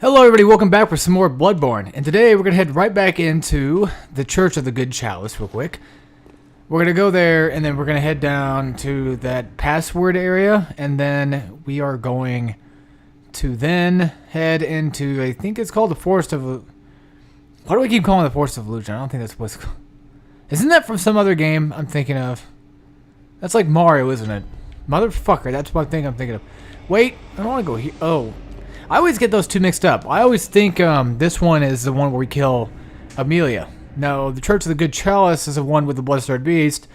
Hello everybody, welcome back for some more Bloodborne, and today we're going to head right back into the Church of the Good Chalice real quick. We're going to go there, and then we're going to head down to that password area, and then we are going to then head into, I think it's called the Forest of... Why do we keep calling it the Forest of Illusion? I don't think that's what's called. Isn't that from some other game I'm thinking of? That's like Mario, isn't it? Motherfucker, that's what I'm thinking of. Wait, I don't want to go here. Oh. I always get those two mixed up. I always think this one is the one where we kill Amelia. No, the Church of the Good Chalice is the one with the Blood-Starred Beast.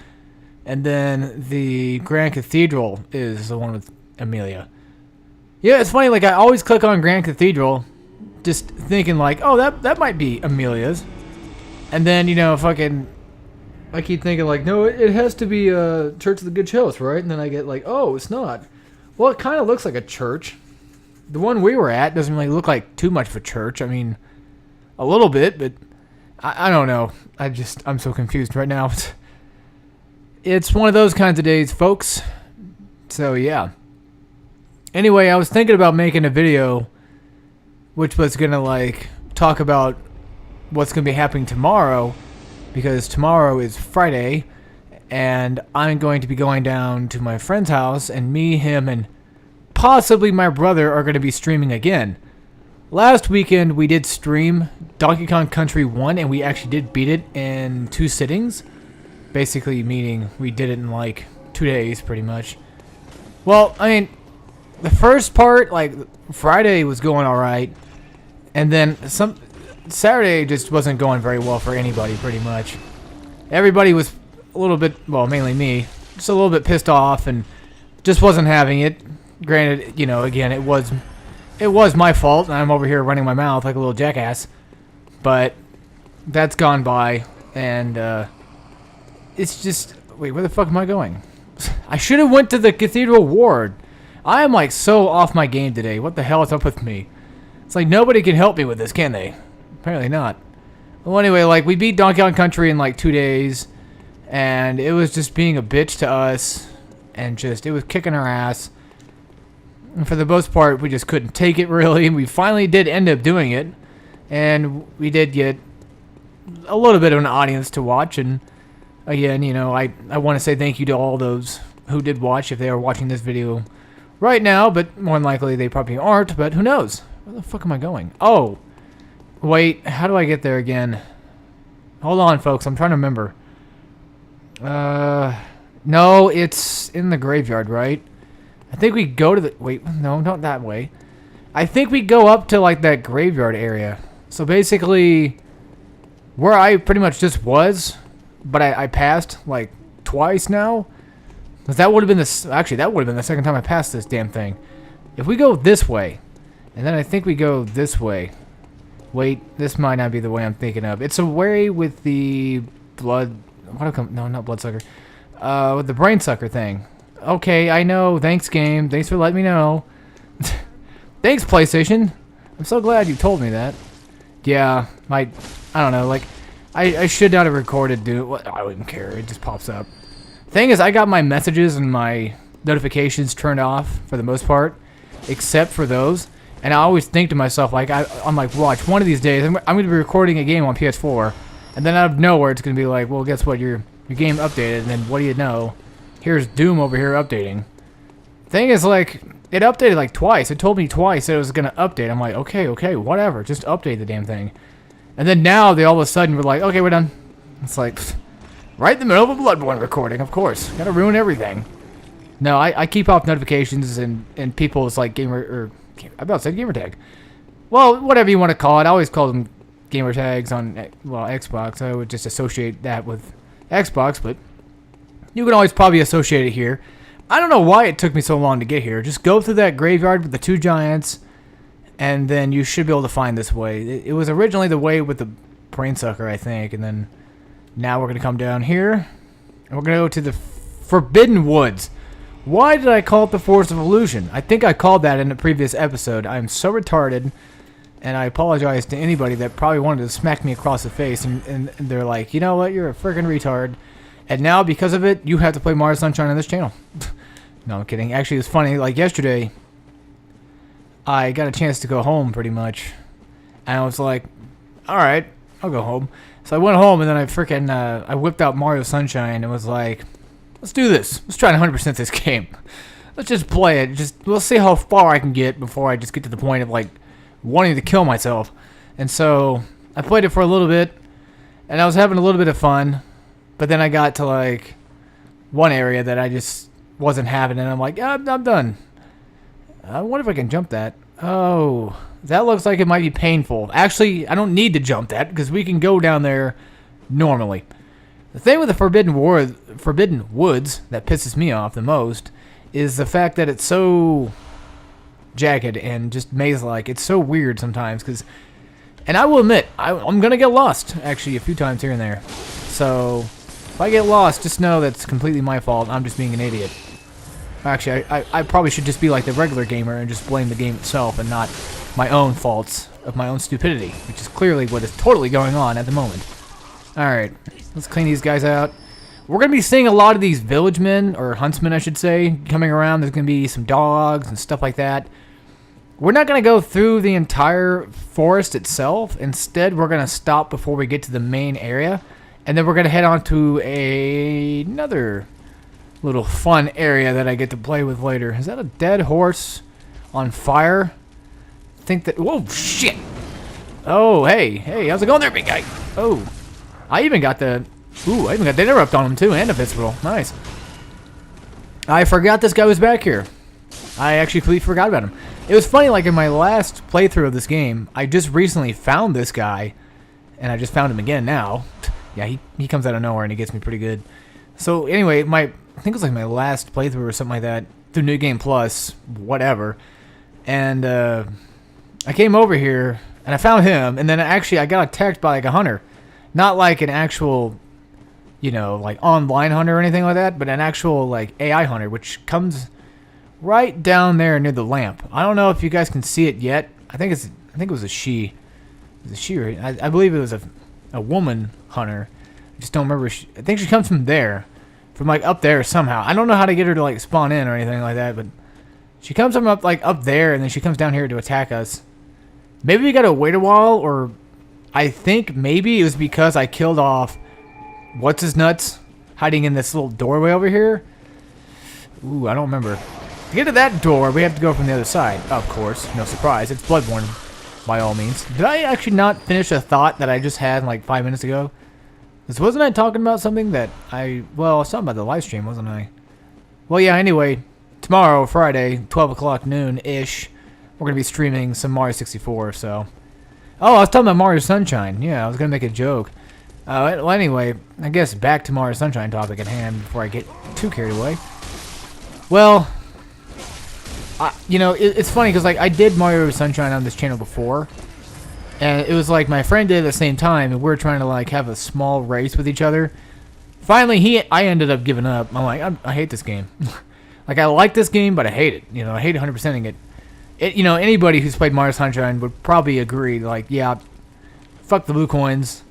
And then the Grand Cathedral is the one with Amelia. Yeah, it's funny, like I always click on Grand Cathedral just thinking like, oh, that might be Amelia's. And then, you know, I keep thinking like, no, it has to be Church of the Good Chalice, right? And then I get like, oh, it's not. Well, it kind of looks like a church. The one we were at doesn't really look like too much of a church. I mean, a little bit, but I don't know. I'm so confused right now. It's one of those kinds of days, folks. So, yeah. Anyway, I was thinking about making a video which was going to, like, talk about what's going to be happening tomorrow, because tomorrow is Friday, and I'm going to be going down to my friend's house, and me, him, and possibly my brother are going to be streaming again. Last weekend we did stream Donkey Kong Country 1 and we actually did beat it in 2 sittings. Basically meaning we did it in like 2 days pretty much. Well, I mean, the first part, like Friday was going alright. And then Saturday just wasn't going very well for anybody pretty much. Everybody was a little bit, well mainly me, just a little bit pissed off and just wasn't having it. Granted, you know, again, it was my fault, and I'm over here running my mouth like a little jackass. But that's gone by, and it's just... Wait, where the fuck am I going? I should have went to the Cathedral Ward. I am, like, so off my game today. What the hell is up with me? It's like nobody can help me with this, can they? Apparently not. Well, anyway, like, we beat Donkey Kong Country in, like, 2 days, and it was just being a bitch to us, and just, it was kicking our ass. And for the most part, we just couldn't take it, really. We finally did end up doing it. And we did get a little bit of an audience to watch. And again, you know, I want to say thank you to all those who did watch, if they are watching this video right now. But more than likely, they probably aren't. But who knows? Where the fuck am I going? Oh, wait. How do I get there again? Hold on, folks. I'm trying to remember. No, it's in the graveyard, right? I think we go to the... Wait, no, not that way. I think we go up to, like, that graveyard area. So, basically, where I pretty much just was, but I passed, like, twice now. Because that would have been the... Actually, that would have been the second time I passed this damn thing. If we go this way, and then I think we go this way. Wait, this might not be the way I'm thinking of. It's a way with the blood... No, not bloodsucker. With the brain sucker thing. Okay, I know. Thanks, game. Thanks for letting me know. Thanks, PlayStation. I'm so glad you told me that. Yeah, I don't know, like, I should not have recorded, dude. I wouldn't care. It just pops up. Thing is, I got my messages and my notifications turned off for the most part, except for those. And I always think to myself, like, I'm like, watch, one of these days, I'm going to be recording a game on PS4, and then out of nowhere, it's going to be like, well, guess what? Your game updated, and then what do you know? Here's Doom over here updating. Thing is, like, it updated like twice. It told me twice that it was going to update. I'm like, okay, whatever. Just update the damn thing. And then now they all of a sudden were like, okay, we're done. It's like, right in the middle of a Bloodborne recording, of course. Gotta ruin everything. No, I keep off notifications and people's, like, I'm about to say gamer tag. Well, whatever you want to call it. I always call them gamer tags on, well, Xbox. I would just associate that with Xbox, but... You can always probably associate it here. I don't know why it took me so long to get here. Just go through that graveyard with the 2 giants, and then you should be able to find this way. It was originally the way with the brain sucker, I think, and then now we're going to come down here, and we're going to go to the Forbidden Woods. Why did I call it the Forest of Illusion? I think I called that in a previous episode. I am so retarded, and I apologize to anybody that probably wanted to smack me across the face, and they're like, you know what, you're a freaking retard. And now, because of it, you have to play Mario Sunshine on this channel. No, I'm kidding. Actually, it's funny. Like, yesterday, I got a chance to go home pretty much. And I was like, alright, I'll go home. So I went home and then I whipped out Mario Sunshine and was like, let's do this. Let's try to 100% this game. Let's just play it. We'll see how far I can get before I just get to the point of like wanting to kill myself. And so I played it for a little bit and I was having a little bit of fun. But then I got to like one area that I just wasn't having and I'm like, yeah, I'm done. I wonder if I can jump that. Oh, that looks like it might be painful. Actually, I don't need to jump that because we can go down there normally. The thing with the Forbidden Woods that pisses me off the most is the fact that it's so jagged and just maze-like. It's so weird sometimes and I will admit, I'm going to get lost actually a few times here and there. So if I get lost, just know that's completely my fault. I'm just being an idiot. Actually, I probably should just be like the regular gamer and just blame the game itself and not my own faults of my own stupidity, which is clearly what is totally going on at the moment. Alright, let's clean these guys out. We're going to be seeing a lot of these village men, or huntsmen I should say, coming around. There's going to be some dogs and stuff like that. We're not going to go through the entire forest itself. Instead, we're going to stop before we get to the main area. And then we're going to head on to another little fun area that I get to play with later. Is that a dead horse on fire? I think that... Whoa, shit! Oh, hey, how's it going there, big guy? Oh, I even got the... Ooh, I even got the interrupt on him, too, and a visceral. Nice. I forgot this guy was back here. I actually completely forgot about him. It was funny, like, in my last playthrough of this game, I just recently found this guy, and I just found him again now. Yeah, he comes out of nowhere, and he gets me pretty good. So, anyway, I think it was like my last playthrough or something like that, through New Game Plus, whatever. And I came over here, and I found him, and then actually I got attacked by like a hunter. Not like an actual, you know, like online hunter or anything like that, but an actual like AI hunter, which comes right down there near the lamp. I don't know if you guys can see it yet. I think it was a she. It was a she, or I believe it was a woman hunter. I just don't remember. I think she comes from there. From like up there somehow. I don't know how to get her to like spawn in or anything like that, but she comes from up there and then she comes down here to attack us. Maybe we gotta wait a while, or I think maybe it was because I killed off what's his nuts hiding in this little doorway over here. Ooh, I don't remember. To get to that door, we have to go from the other side. Of course, no surprise. It's Bloodborne, by all means. Did I actually not finish a thought that I just had like 5 minutes ago? Because wasn't I talking about something that I was talking about the live stream, wasn't I? Well, yeah, anyway, tomorrow, Friday, 12 o'clock noon-ish, we're going to be streaming some Mario 64, so... Oh, I was talking about Mario Sunshine. Yeah, I was going to make a joke. Well, anyway, I guess back to Mario Sunshine topic at hand before I get too carried away. Well, you know, it's funny because, like, I did Mario Sunshine on this channel before. And it was like my friend did at the same time, and we were trying to like have a small race with each other. Finally, I ended up giving up. I'm like, I hate this game. Like, I like this game, but I hate it. You know, I hate 100%ing it. You know, anybody who's played Mario Sunshine would probably agree. Like, yeah, fuck the blue coins.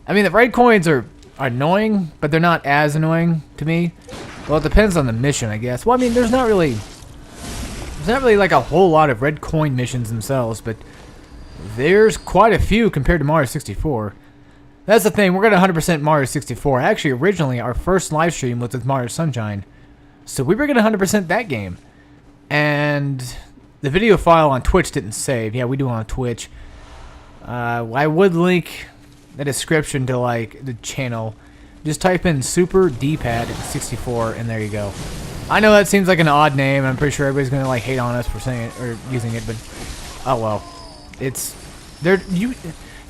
I mean, the red coins are annoying, but they're not as annoying to me. Well, it depends on the mission, I guess. Well, I mean, there's not really like a whole lot of red coin missions themselves, but there's quite a few compared to Mario 64. That's the thing, we're going to 100% Mario 64. Actually, originally, our first live stream was with Mario Sunshine. So we were going to 100% that game. And the video file on Twitch didn't save. Yeah, we do it on Twitch. I would link the description to, like, the channel. Just type in Super D-Pad 64, and there you go. I know that seems like an odd name, and I'm pretty sure everybody's going to, like, hate on us for saying it, or using it, but... Oh, well.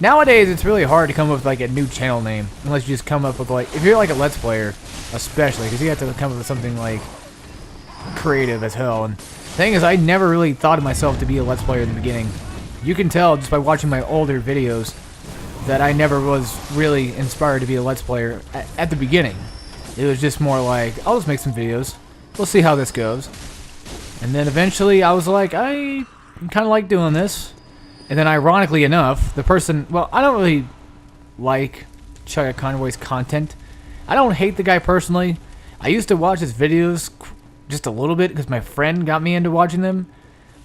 Nowadays it's really hard to come up with like a new channel name unless you just come up with like, if you're like a Let's Player especially, because you have to come up with something like creative as hell. And the thing is, I never really thought of myself to be a Let's Player in the beginning. You can tell just by watching my older videos that I never was really inspired to be a Let's Player at the beginning. It was just more like, I'll just make some videos, we'll see how this goes. And then eventually I was like, I kind of like doing this. And then, ironically enough, the person... Well, I don't really like Chugga Conroy's content. I don't hate the guy personally. I used to watch his videos just a little bit because my friend got me into watching them.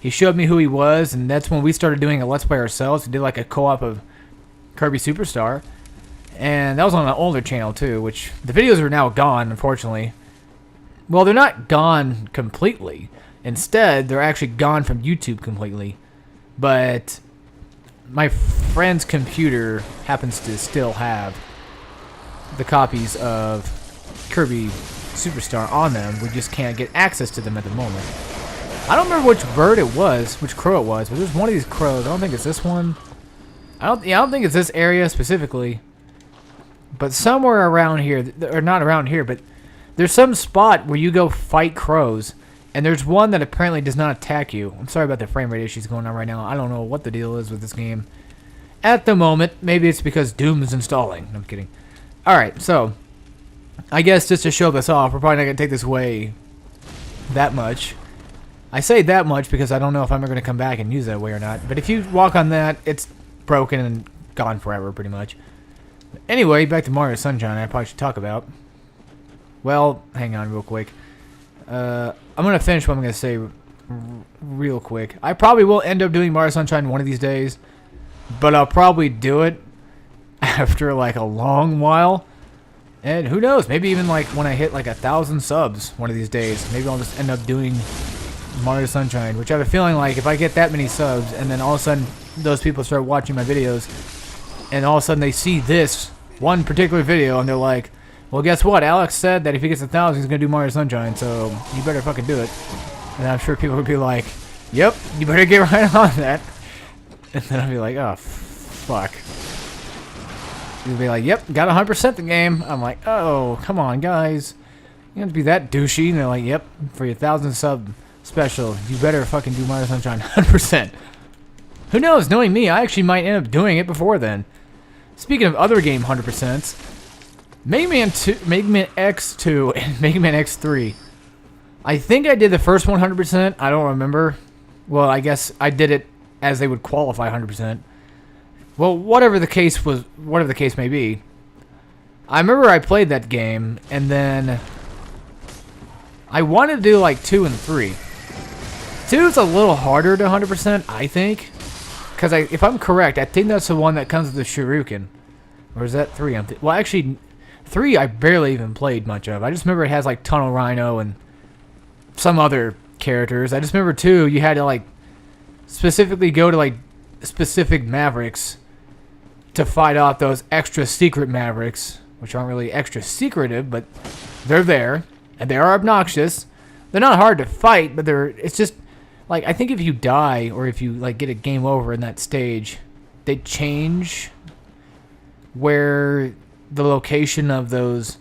he showed me who he was, and that's when we started doing a Let's Play ourselves. We did like a co-op of Kirby Superstar, and that was on an older channel too, which the videos are now gone, unfortunately. Well, they're not gone completely. Instead, they're actually gone from YouTube completely. But my friend's computer happens to still have the copies of Kirby Superstar on them. We just can't get access to them at the moment. I don't remember which bird it was, which crow it was, but there's one of these crows. I don't think it's this one. I don't think it's this area specifically. But somewhere around here, or not around here, but there's some spot where you go fight crows, and there's one that apparently does not attack you. I'm sorry about the frame rate issues going on right now. I don't know what the deal is with this game at the moment. Maybe it's because Doom is installing. No, I'm kidding. Alright, so I guess just to show this off, we're probably not going to take this way that much. I say that much because I don't know if I'm ever going to come back and use that way or not. But if you walk on that, it's broken and gone forever, pretty much. Anyway, back to Mario Sunshine, I probably should talk about. Well, hang on real quick. I'm going to finish what I'm going to say real quick. I probably will end up doing Mario Sunshine one of these days, but I'll probably do it after like a long while. And who knows, maybe even like when I hit like 1,000 subs one of these days, maybe I'll just end up doing Mario Sunshine, which I have a feeling like if I get that many subs and then all of a sudden those people start watching my videos and all of a sudden they see this one particular video and they're like, well, guess what? Alex said that if he gets 1,000, he's going to do Mario Sunshine, so you better fucking do it. And I'm sure people would be like, yep, you better get right on that. And then I'll be like, oh, fuck. You'll be like, yep, got 100% the game. I'm like, oh, come on, guys. You don't have to be that douchey. And they're like, yep, for your 1,000 sub special, you better fucking do Mario Sunshine 100%. Who knows? Knowing me, I actually might end up doing it before then. Speaking of other game 100%s, Mega Man X2 and Mega Man X3. I think I did the first 100%. I don't remember. Well, I guess I did it as they would qualify 100%. Well, whatever the case may be. I remember I played that game, and then I wanted to do like 2 and 3. 2 is a little harder to 100%, I think. Because if I'm correct, I think that's the one that comes with the Shuriken. Or is that 3? Well, actually, 3 I barely even played much of. I just remember it has like Tunnel Rhino and some other characters. I just remember 2, you had to like specifically go to like specific Mavericks to fight off those extra secret Mavericks, which aren't really extra secretive, but they're there and they are obnoxious. They're not hard to fight, but it's just like, I think if you die or if you like get a game over in that stage, they change where the location of those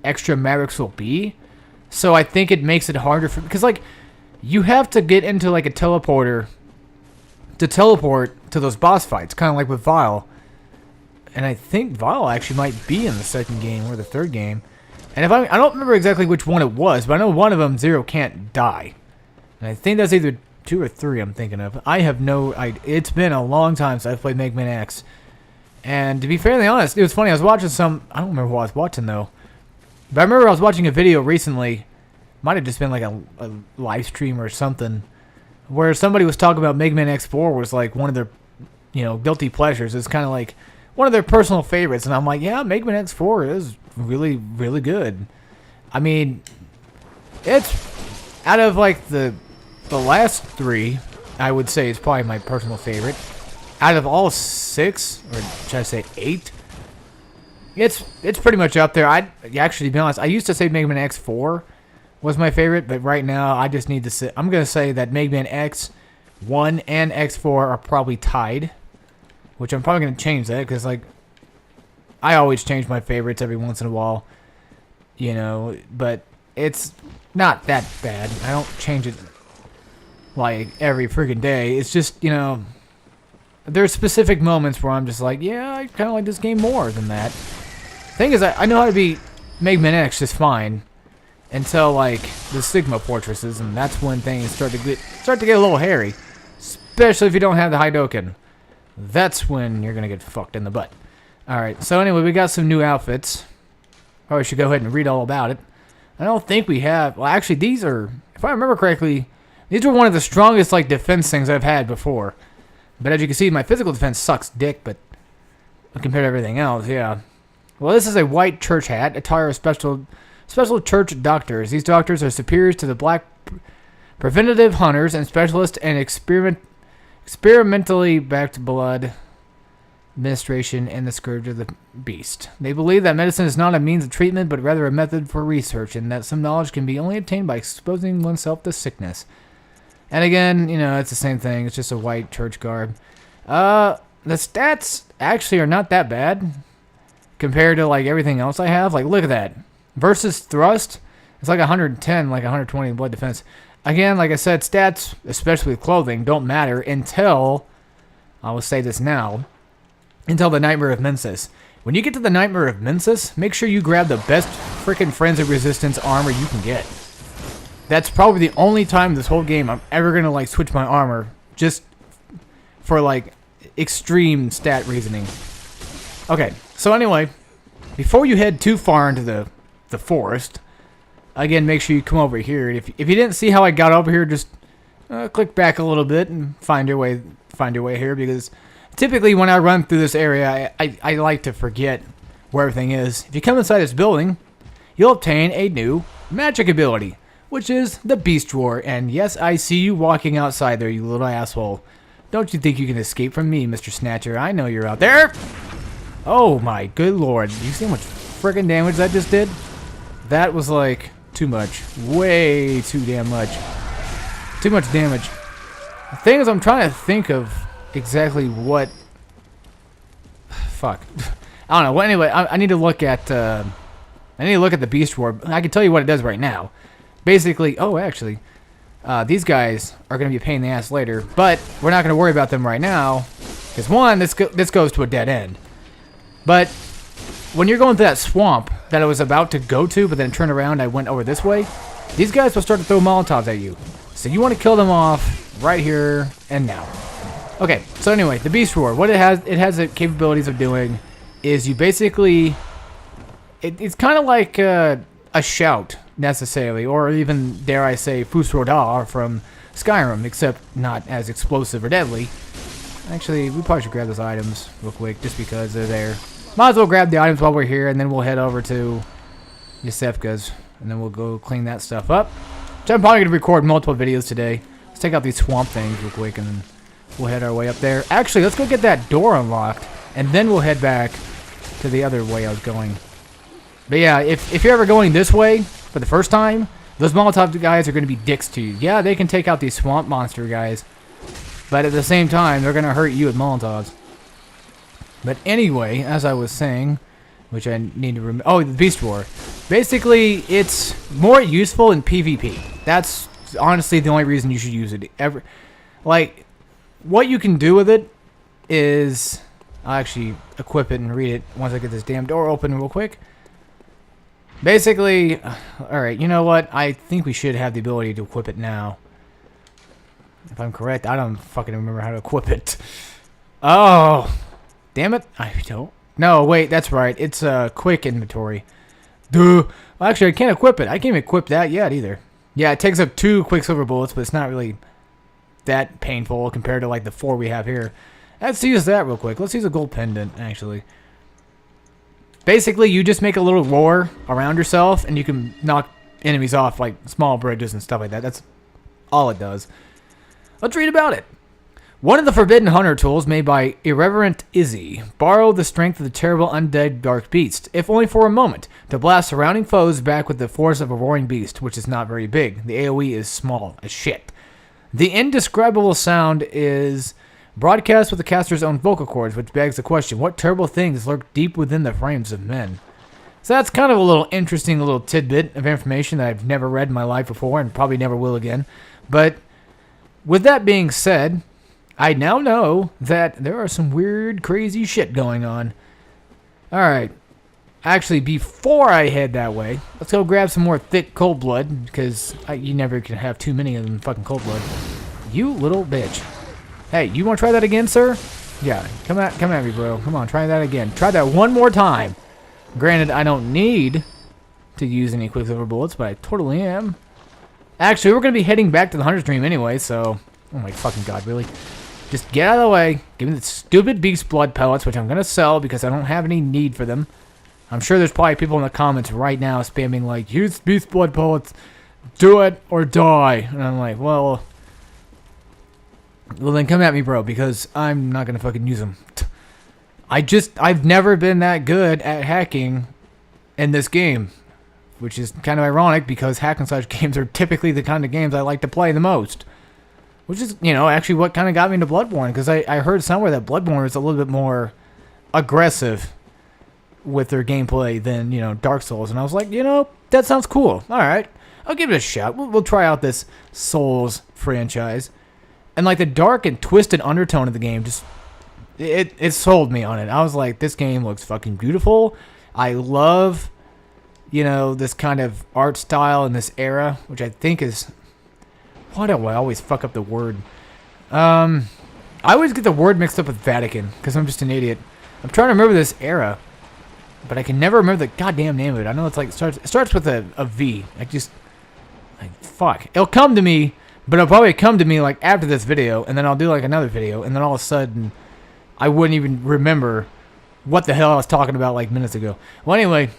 extra Mavericks will be. So I think it makes it harder for, because like you have to get into like a teleporter to teleport to those boss fights, kind of like with Vile. And I think Vile actually might be in the second game or the third game. And if I don't remember exactly which one it was, but I know one of them, Zero can't die. And I think that's either 2 or 3 I'm thinking of. I have no idea. It's been a long time since I've played Mega Man X. And to be fairly honest, it was funny. I was watching I don't remember what I was watching though. But I remember I was watching a video recently. Might have just been like a live stream or something, where somebody was talking about Mega Man X4 was like one of their, guilty pleasures. It's kind of like one of their personal favorites. And I'm like, yeah, Mega Man X4 is really, really good. I mean, it's out of like the last 3, I would say it's probably my personal favorite. Out of all 6, or should I say 8, it's pretty much up there. Actually, to be honest, I used to say Mega Man X4 was my favorite, but right now I just need to say, I'm going to say that Mega Man X1 and X4 are probably tied, which I'm probably going to change that, because like I always change my favorites every once in a while, but it's not that bad. I don't change it like every freaking day. It's just, there's specific moments where I'm just like, yeah, I kind of like this game more than that. Thing is, I know how to beat Mega Man X just fine until like the Sigma fortresses, and that's when things start to get a little hairy, especially if you don't have the Hadoken. That's when you're gonna get fucked in the butt. All right, so anyway, we got some new outfits. Probably should go ahead and read all about it. I don't think we have. Well, actually, these are, if I remember correctly, These were one of the strongest, like, defense things I've had before. But as you can see, my physical defense sucks dick, but compared to everything else, yeah. Well, this is a white church hat, attire of special church doctors. These doctors are superiors to the black preventative hunters and specialists in experimentally backed blood administration and the scourge of the beast. They believe that medicine is not a means of treatment, but rather a method for research, and that some knowledge can be only obtained by exposing oneself to sickness. And again, you know, it's the same thing. It's just a white church garb. The stats actually are not that bad compared to, like, everything else I have. Like, look at that. Versus thrust, it's like 110, like 120 in blood defense. Again, like I said, stats, especially with clothing, don't matter until, I will say this now, until the Nightmare of Mensis. When you get to the Nightmare of Mensis, make sure you grab the best freaking Forensic Resistance armor you can get. That's probably the only time this whole game I'm ever going to, like, switch my armor just for, like, extreme stat reasoning. Okay, so anyway, before you head too far into the forest, again, make sure you come over here. If you didn't see how I got over here, just click back a little bit and find your way here, because typically when I run through this area, I like to forget where everything is. If you come inside this building, you'll obtain a new magic ability, which is the Beast Roar. And yes, I see you walking outside there, you little asshole. Don't you think you can escape from me, Mr. Snatcher? I know you're out there. Oh my good lord. You see how much friggin' damage that just did? That was like too much. Way too damn much. Too much damage. The thing is, I'm trying to think of exactly what... Fuck. I don't know. Well, anyway, I need to look at... I need to look at the Beast Roar. I can tell you what it does right now. Basically... Oh, actually... these guys are going to be a pain in the ass later, but we're not going to worry about them right now. Because one, this goes to a dead end. But when you're going through that swamp that I was about to go to, but then turned around, I went over this way, these guys will start to throw Molotovs at you. So you want to kill them off right here and now. Okay, so anyway, the Beast Roar, what it has the capabilities of doing is you basically, it's kind of like a shout, necessarily, or even, dare I say, Fusrodar from Skyrim, except not as explosive or deadly. Actually, we probably should grab those items real quick, just because they're there. Might as well grab the items while we're here, and then we'll head over to Iosefka's, and then we'll go clean that stuff up. So I'm probably going to record multiple videos today. Let's take out these swamp things real quick, and then we'll head our way up there. Actually, let's go get that door unlocked, and then we'll head back to the other way I was going. But yeah, if you're ever going this way for the first time, those Molotov guys are going to be dicks to you. Yeah, they can take out these swamp monster guys, but at the same time, they're going to hurt you with Molotovs. But anyway, as I was saying, which I need to remember... Oh, the Beast Roar. Basically, it's more useful in PvP. That's honestly the only reason you should use it. Like, what you can do with it is... I'll actually equip it and read it once I get this damn door open real quick. Basically... Alright, you know what? I think we should have the ability to equip it now. If I'm correct, I don't fucking remember how to equip it. Oh... Damn it. I don't. No, wait, that's right. It's a quick inventory. Duh. Well, actually, I can't equip it. I can't even equip that yet either. Yeah, it takes up 2 Quicksilver bullets, but it's not really that painful compared to like the 4 we have here. Let's use that real quick. Let's use a gold pendant, actually. Basically, you just make a little roar around yourself, and you can knock enemies off like small bridges and stuff like that. That's all it does. Let's read about it. One of the forbidden hunter tools made by Irreverent Izzy borrowed the strength of the terrible undead dark beast, if only for a moment, to blast surrounding foes back with the force of a roaring beast, which is not very big. The AoE is small as shit. The indescribable sound is broadcast with the caster's own vocal cords, which begs the question, what terrible things lurk deep within the frames of men? So that's kind of a little interesting little tidbit of information that I've never read in my life before and probably never will again. But with that being said, I now know that there are some weird, crazy shit going on. Alright. Actually, before I head that way, let's go grab some more thick cold blood, because you never can have too many of them fucking cold blood. You little bitch. Hey, you want to try that again, sir? Yeah, come at me, bro. Come on, try that again. Try that one more time. Granted, I don't need to use any Quicksilver bullets, but I totally am Actually, we're going to be heading back to the Hunter's Dream anyway, so... Oh my fucking god, really? Just get out of the way. Give me the stupid beast blood pellets, which I'm going to sell because I don't have any need for them. I'm sure there's probably people in the comments right now spamming like, use beast blood pellets, do it or die. And I'm like, well then come at me, bro, because I'm not going to fucking use them. I've never been that good at hacking in this game, which is kind of ironic because hack and slash games are typically the kind of games I like to play the most. Which is, actually what kind of got me into Bloodborne, because I heard somewhere that Bloodborne is a little bit more aggressive with their gameplay than, Dark Souls. And I was like, that sounds cool. All right, I'll give it a shot. We'll try out this Souls franchise. And, like, the dark and twisted undertone of the game just, it sold me on it. I was like, this game looks fucking beautiful. I love, this kind of art style in this era, which I think is... Why do I always fuck up the word? I always get the word mixed up with Vatican, because I'm just an idiot. I'm trying to remember this era, but I can never remember the goddamn name of it. I know it's like, it starts with a V. Fuck. It'll come to me, but it'll probably come to me like after this video, and then I'll do like another video, and then all of a sudden, I wouldn't even remember what the hell I was talking about like minutes ago. Well, anyway,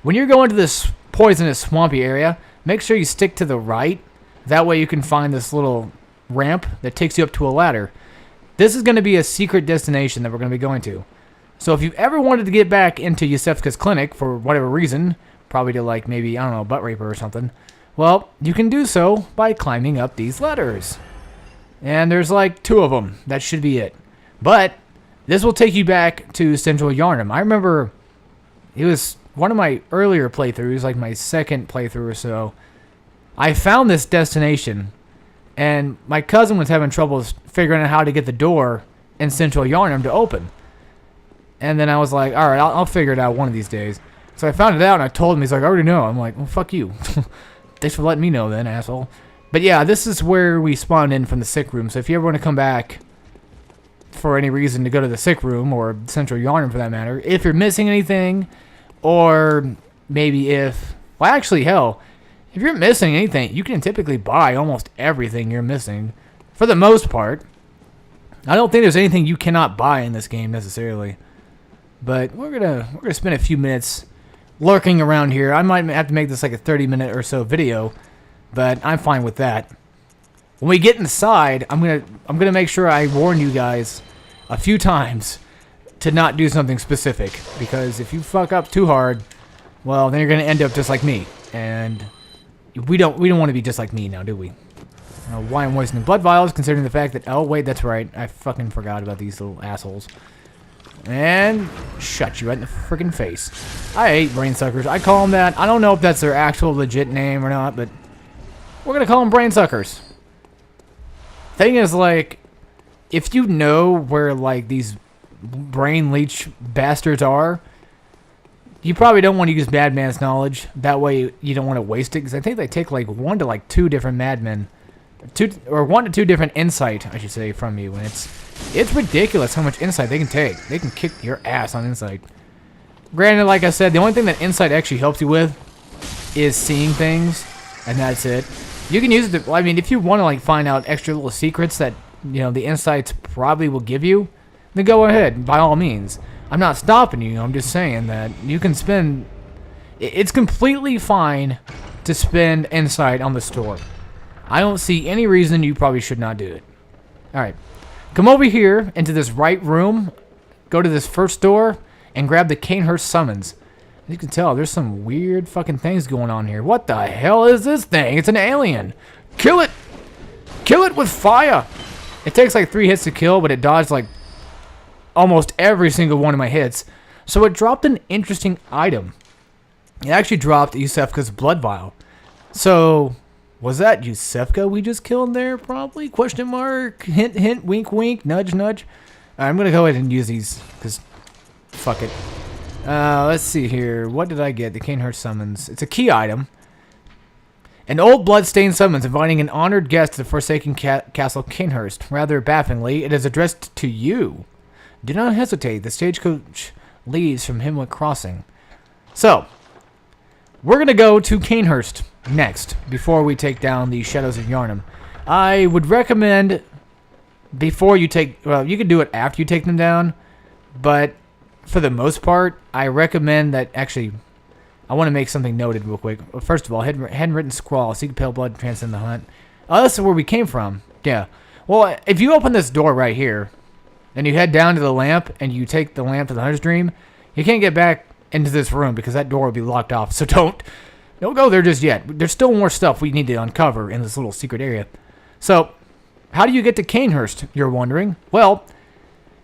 when you're going to this poisonous, swampy area, make sure you stick to the right. That way you can find this little ramp that takes you up to a ladder. This is going to be a secret destination that we're going to be going to. So if you've ever wanted to get back into Iosefka's clinic for whatever reason, probably to like maybe, I don't know, butt rape her or something, well, you can do so by climbing up these ladders. And there's like 2 of them. That should be it. But this will take you back to Central Yarnum. I remember it was one of my earlier playthroughs, like my second playthrough or so. I found this destination, and my cousin was having trouble figuring out how to get the door in Central Yarnum to open. And then I was like, all right, I'll figure it out one of these days. So I found it out, and I told him. He's like, I already know. I'm like, well, fuck you. Thanks for letting me know then, asshole. But yeah, this is where we spawned in from the sick room. So if you ever want to come back for any reason to go to the sick room, or Central Yarnum for that matter, if you're missing anything, or maybe if... Well, actually, hell... If you're missing anything, you can typically buy almost everything you're missing, for the most part. I don't think there's anything you cannot buy in this game necessarily, but we're gonna spend a few minutes lurking around here. I might have to make this like a 30-minute or so video, but I'm fine with that. When we get inside, I'm gonna make sure I warn you guys a few times to not do something specific, because if you fuck up too hard, well, then you're gonna end up just like me, and we don't want to be just like me now, do we? I don't know why I'm wasting blood vials, considering the fact that... Oh, wait, that's right. I fucking forgot about these little assholes. And shut you right in the freaking face. I hate brain suckers. I call them that. I don't know if that's their actual legit name or not, but we're going to call them brain suckers. Thing is, like, if you know where, like, these brain leech bastards are... You probably don't want to use Madman's knowledge. That way you don't want to waste it. Because I think they take like 1 to like 2 different Madmen. 1 to 2 different insight, I should say, from you. And it's ridiculous how much insight they can take. They can kick your ass on insight. Granted, like I said, the only thing that insight actually helps you with is seeing things. And that's it. You can use it to, I mean, if you want to like find out extra little secrets that, the insights probably will give you, then go ahead, by all means. I'm not stopping you. I'm just saying that you can spend... It's completely fine to spend insight on the store. I don't see any reason you probably should not do it. Alright. Come over here into this right room. Go to this first door and grab the Canehurst summons. As you can tell, there's some weird fucking things going on here. What the hell is this thing? It's an alien. Kill it! Kill it with fire! It takes like 3 hits to kill, but it dodged like... almost every single one of my hits. So it dropped an interesting item. It actually dropped Iosefka's blood vial. So, was that Iosefka we just killed there? Probably? Question mark? Hint, hint, wink, wink, nudge, nudge. I'm going to go ahead and use these, because fuck it. Let's see here. What did I get? The Canehurst summons. It's a key item. An old blood-stained summons inviting an honored guest to the Forsaken Castle Canehurst. Rather bafflingly, it is addressed to you. Do not hesitate. The stagecoach leaves from Himwick Crossing. So, we're going to go to Canehurst next, before we take down the Shadows of Yharnam. I would recommend, before you take... Well, you can do it after you take them down, but for the most part, I recommend that... Actually, I want to make something noted real quick. First of all, handwritten scrawl, seek pale blood, transcend the hunt. Oh, this is where we came from. Yeah. Well, if you open this door right here, and you head down to the lamp, and you take the lamp to the Hunter's Dream, you can't get back into this room because that door will be locked off. So don't go there just yet. There's still more stuff we need to uncover in this little secret area. So, how do you get to Canehurst, you're wondering? Well,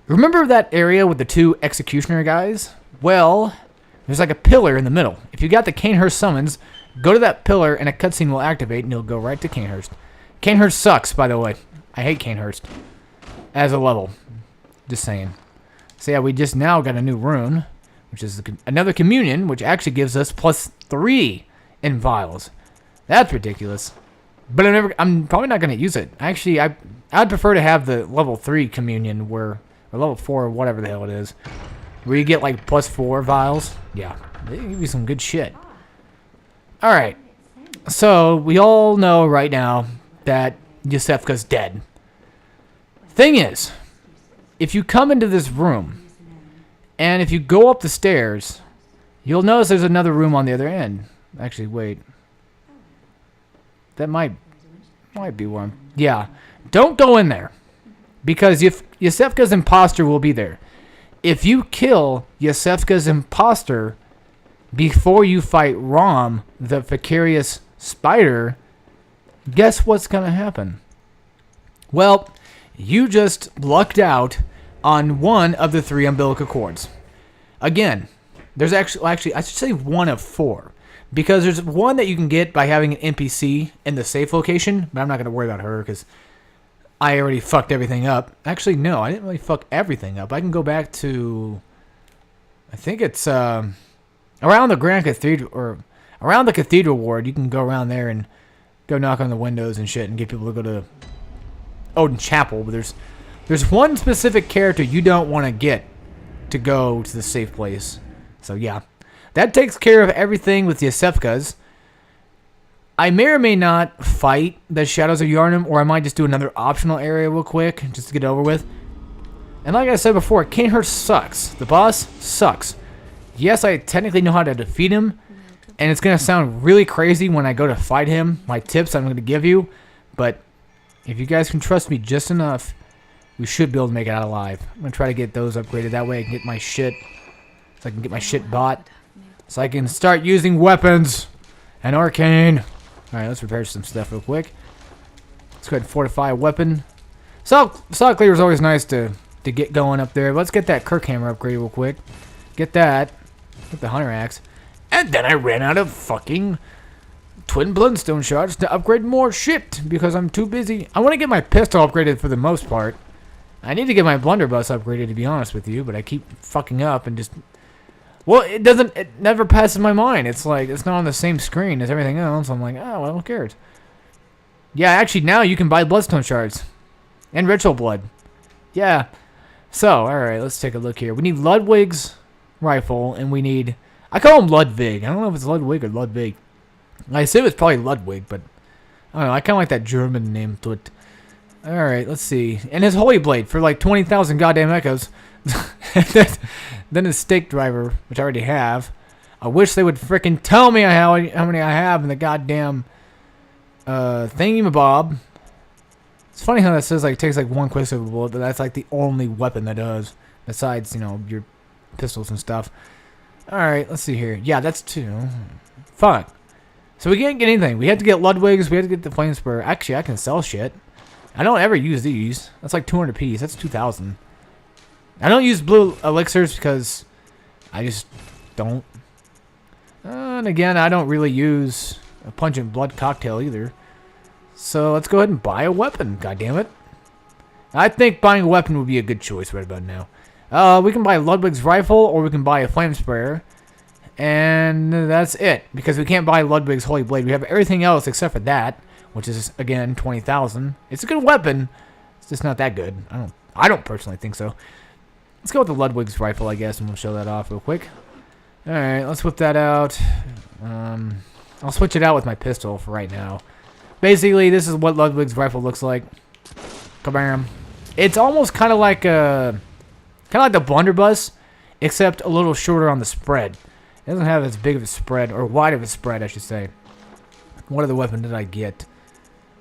remember that area with the 2 executioner guys? Well, there's like a pillar in the middle. If you got the Canehurst summons, go to that pillar and a cutscene will activate and you'll go right to Canehurst. Canehurst sucks, by the way. I hate Canehurst as a level. Just saying. So yeah, we just now got a new rune, which is another communion, which actually gives us +3 in vials. That's ridiculous. But I'm probably not going to use it. Actually, I'd prefer to have the level 3 communion or level 4, whatever the hell it is, where you get like +4 vials. Yeah, they give you some good shit. All right. So we all know right now that Iosefka's dead. Thing is, if you come into this room, and if you go up the stairs, you'll notice there's another room on the other end. Actually, wait. That might be one. Yeah. Don't go in there. Because Iosefka's imposter will be there. If you kill Iosefka's imposter before you fight Rom, the vicarious spider, guess what's going to happen? Well, you just lucked out on one of the 3 umbilical cords. Again, there's actually I should say 1 of 4. Because there's one that you can get by having an NPC in the safe location, but I'm not going to worry about her because I already fucked everything up. Actually, no, I didn't really fuck everything up. I can go back to, I think it's around the Grand Cathedral, or around the Cathedral Ward. You can go around there and go knock on the windows and shit and get people to go to Odin Chapel. But there's one specific character you don't want to get to go to the safe place. So yeah. That takes care of everything with the Iosefkas. I may or may not fight the Shadows of Yharnam, or I might just do another optional area real quick, just to get it over with. And like I said before, Canehurst sucks. The boss sucks. Yes, I technically know how to defeat him, and it's going to sound really crazy when I go to fight him, my tips I'm going to give you, but if you guys can trust me just enough, we should be able to make it out alive. I'm going to try to get those upgraded. That way I can get my shit, so I can get my shit bought. So I can start using weapons and arcane. Alright, let's repair some stuff real quick. Let's go ahead and fortify a weapon. Salt cleaver is always nice to get going up there. Let's get that Kirk hammer upgrade real quick. Get that. Get the hunter axe. And then I ran out of fucking twin bloodstone shards to upgrade more shit because I'm too busy. I want to get my pistol upgraded for the most part. I need to get my blunderbuss upgraded, to be honest with you, but I keep fucking up and just... Well, it never passes my mind. It's like, it's not on the same screen as everything else. I'm like, oh, well, who cares? Yeah, actually, now you can buy bloodstone shards. And ritual blood. Yeah. So, alright, let's take a look here. We need Ludwig's rifle, and we need... I call him Ludwig. I don't know if it's Ludwig or Ludwig. I assume it's probably Ludwig, but... I don't know, I kind of like that German name to it. Alright, let's see. And his holy blade for like 20,000 goddamn echoes. Then his stake driver, which I already have. I wish they would frickin' tell me how many I have in the goddamn thingamabob. It's funny how that says like it takes like 1 quicksilver bullet, but that's like the only weapon that does. Besides, you know, your pistols and stuff. Alright, let's see here. Yeah, that's 2. Fuck. So we can't get anything. We have to get Ludwig's, we have to get the flame spur. Actually, I can sell shit. I don't ever use these. That's like 200 apiece. That's 2,000. I don't use blue elixirs because I just don't. And again, I don't really use a pungent blood cocktail either. So let's go ahead and buy a weapon, goddammit. I think buying a weapon would be a good choice right about now. We can buy Ludwig's rifle or we can buy a flame sprayer. And that's it. Because we can't buy Ludwig's holy blade. We have everything else except for that, which is, again, 20,000. It's a good weapon. It's just not that good. I don't personally think so. Let's go with the Ludwig's rifle, I guess, and we'll show that off real quick. Alright, let's whip that out. I'll switch it out with my pistol for right now. Basically, this is what Ludwig's rifle looks like. Kabam. It's almost kind of like the blunderbuss, except a little shorter on the spread. It doesn't have as big of a spread, or wide of a spread, I should say. What other weapon did I get?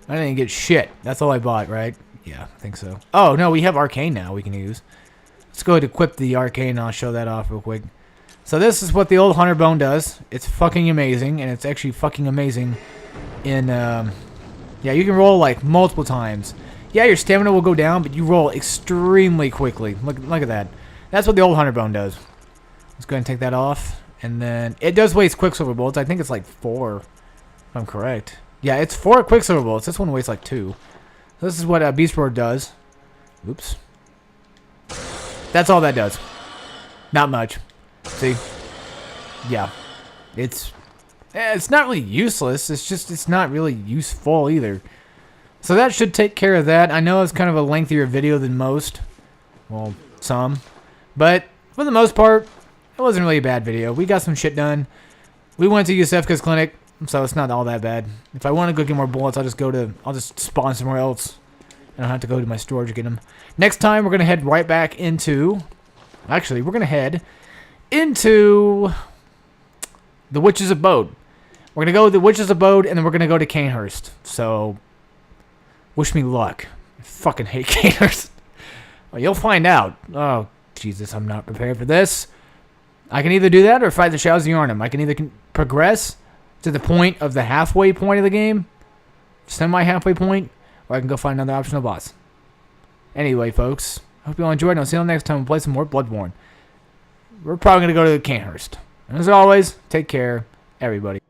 I didn't get shit. That's all I bought, right? Yeah, I think so. Oh, no, we have arcane now we can use. Let's go ahead and equip the arcane, and I'll show that off real quick. So this is what the old hunter bone does. It's fucking amazing, and it's actually fucking amazing in, yeah, you can roll, like, multiple times. Yeah, your stamina will go down, but you roll extremely quickly. Look at that. That's what the old hunter bone does. Let's go ahead and take that off. And then, it does waste quicksilver bullets. I think it's like 4, if I'm correct. Yeah, it's 4 quicksilver bullets. This one wastes like 2. So this is what Beast Roar does. Oops. That's all that does. Not much. See? Yeah. It's not really useless. It's just, it's not really useful either. So that should take care of that. I know it's kind of a lengthier video than most. Well, some. But for the most part, it wasn't really a bad video. We got some shit done. We went to Iosefka's clinic, so it's not all that bad. If I want to go get more bullets, I'll just spawn somewhere else. I don't have to go to my storage to get them. Next time, we're going to head right back into... Actually, we're going to head into the Witch's Abode. We're going to go to the Witch's Abode, and then we're going to go to Canehurst. So, wish me luck. I fucking hate Canehurst. Well, you'll find out. Oh, Jesus, I'm not prepared for this. I can either do that or fight the Shadows of Yharnam. I can either progress to the point of the halfway point of the game, semi-halfway point, or I can go find another optional boss. Anyway, folks, hope you all enjoyed, and I'll see you all next time we'll play some more Bloodborne. We're probably going to go to Canehurst. And as always, take care, everybody.